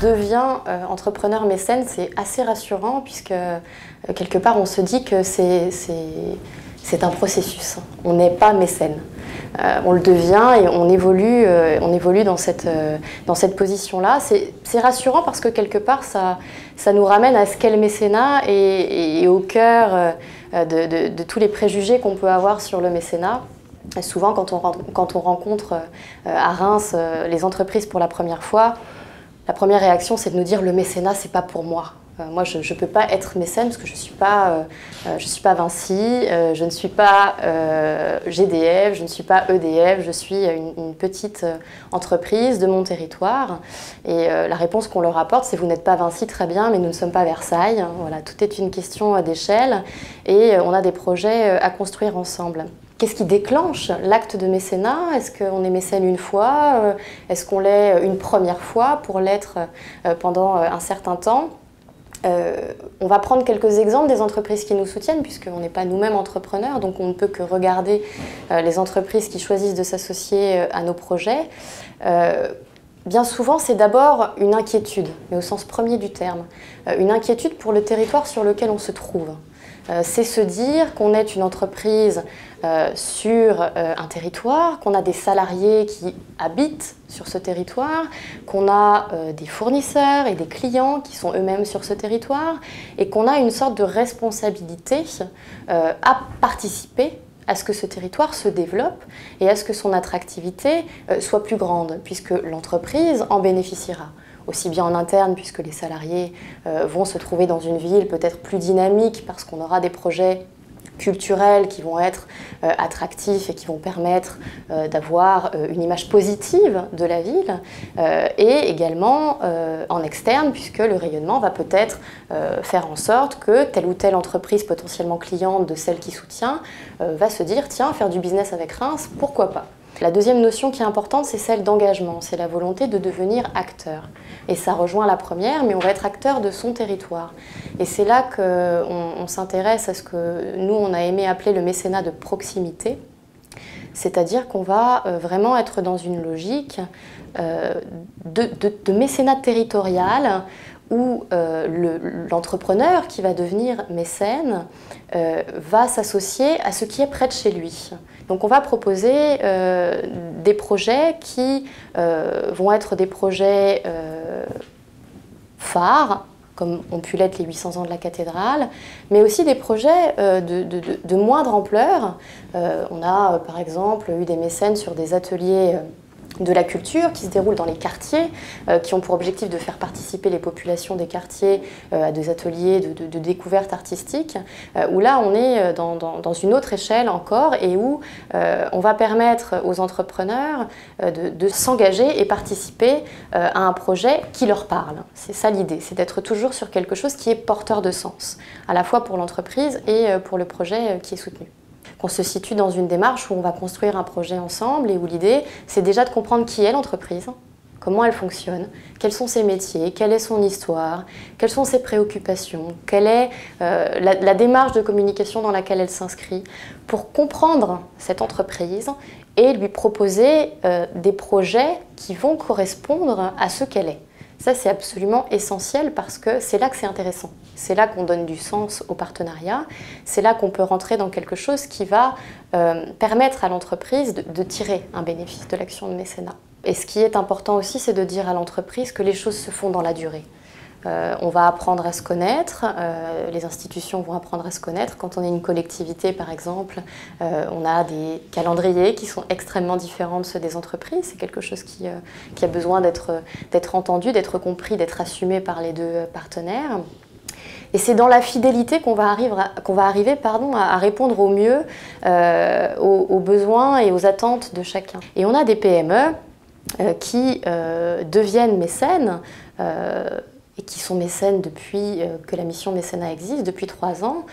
devient entrepreneur mécène, c'est assez rassurant puisque quelque part on se dit que c'est un processus. On n'est pas mécène. On le devient et on évolue dans cette position-là. C'est rassurant parce que quelque part ça nous ramène à ce qu'est le mécénat et au cœur de tous les préjugés qu'on peut avoir sur le mécénat. Et souvent quand on rencontre à Reims les entreprises pour la première fois, la première réaction c'est de nous dire le mécénat c'est pas pour moi. Moi, je ne peux pas être mécène parce que je ne suis pas Vinci, je ne suis pas GDF, je ne suis pas EDF, je suis une petite entreprise de mon territoire. Et la réponse qu'on leur apporte, c'est vous n'êtes pas Vinci, très bien, mais nous ne sommes pas Versailles. Voilà, tout est une question d'échelle et on a des projets à construire ensemble. Qu'est-ce qui déclenche l'acte de mécénat? Est-ce qu'on est mécène une fois? Est-ce qu'on l'est une première fois pour l'être pendant un certain temps? On va prendre quelques exemples des entreprises qui nous soutiennent puisqu'on n'est pas nous-mêmes entrepreneurs, donc on ne peut que regarder les entreprises qui choisissent de s'associer à nos projets. Bien souvent, c'est d'abord une inquiétude, mais au sens premier du terme. Une inquiétude pour le territoire sur lequel on se trouve. C'est se dire qu'on est une entreprise sur un territoire, qu'on a des salariés qui habitent sur ce territoire, qu'on a des fournisseurs et des clients qui sont eux-mêmes sur ce territoire et qu'on a une sorte de responsabilité à participer à ce que ce territoire se développe et à ce que son attractivité soit plus grande, puisque l'entreprise en bénéficiera. Aussi bien en interne, puisque les salariés vont se trouver dans une ville peut-être plus dynamique parce qu'on aura des projets culturels qui vont être attractifs et qui vont permettre d'avoir une image positive de la ville et également en externe puisque le rayonnement va peut-être faire en sorte que telle ou telle entreprise potentiellement cliente de celle qui soutient va se dire tiens, faire du business avec Reims, pourquoi pas? La deuxième notion qui est importante, c'est celle d'engagement, c'est la volonté de devenir acteur. Et ça rejoint la première, mais on va être acteur de son territoire. Et c'est là qu'on s'intéresse à ce que nous, on a aimé appeler le mécénat de proximité, c'est-à-dire qu'on va vraiment être dans une logique de mécénat territorial où l'entrepreneur qui va devenir mécène va s'associer à ce qui est près de chez lui. Donc on va proposer des projets qui vont être des projets phares, comme ont pu l'être les 800 ans de la cathédrale, mais aussi des projets de moindre ampleur. On a par exemple eu des mécènes sur des ateliers de la culture qui se déroulent dans les quartiers, qui ont pour objectif de faire participer les populations des quartiers à des ateliers de découverte artistique, où là on est dans une autre échelle encore et où on va permettre aux entrepreneurs de s'engager et participer à un projet qui leur parle. C'est ça l'idée, c'est d'être toujours sur quelque chose qui est porteur de sens, à la fois pour l'entreprise et pour le projet qui est soutenu. Qu'on se situe dans une démarche où on va construire un projet ensemble et où l'idée, c'est déjà de comprendre qui est l'entreprise, comment elle fonctionne, quels sont ses métiers, quelle est son histoire, quelles sont ses préoccupations, quelle est la démarche de communication dans laquelle elle s'inscrit, pour comprendre cette entreprise et lui proposer des projets qui vont correspondre à ce qu'elle est. Ça, c'est absolument essentiel parce que c'est là que c'est intéressant. C'est là qu'on donne du sens au partenariat. C'est là qu'on peut rentrer dans quelque chose qui va permettre à l'entreprise de tirer un bénéfice de l'action de mécénat. Et ce qui est important aussi, c'est de dire à l'entreprise que les choses se font dans la durée. On va apprendre à se connaître, les institutions vont apprendre à se connaître. Quand on est une collectivité, par exemple, on a des calendriers qui sont extrêmement différents de ceux des entreprises. C'est quelque chose qui a besoin d'être entendu, d'être compris, d'être assumé par les deux partenaires. Et c'est dans la fidélité qu'on va arriver à répondre au mieux aux besoins et aux attentes de chacun. Et on a des PME qui deviennent mécènes et qui sont mécènes depuis que la mission mécénat existe, depuis 3 ans,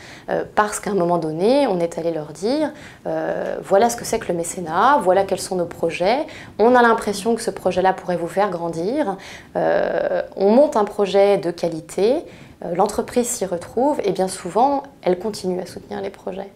parce qu'à un moment donné, on est allé leur dire voilà ce que c'est que le mécénat, voilà quels sont nos projets, on a l'impression que ce projet-là pourrait vous faire grandir, on monte un projet de qualité, l'entreprise s'y retrouve et bien souvent, elle continue à soutenir les projets.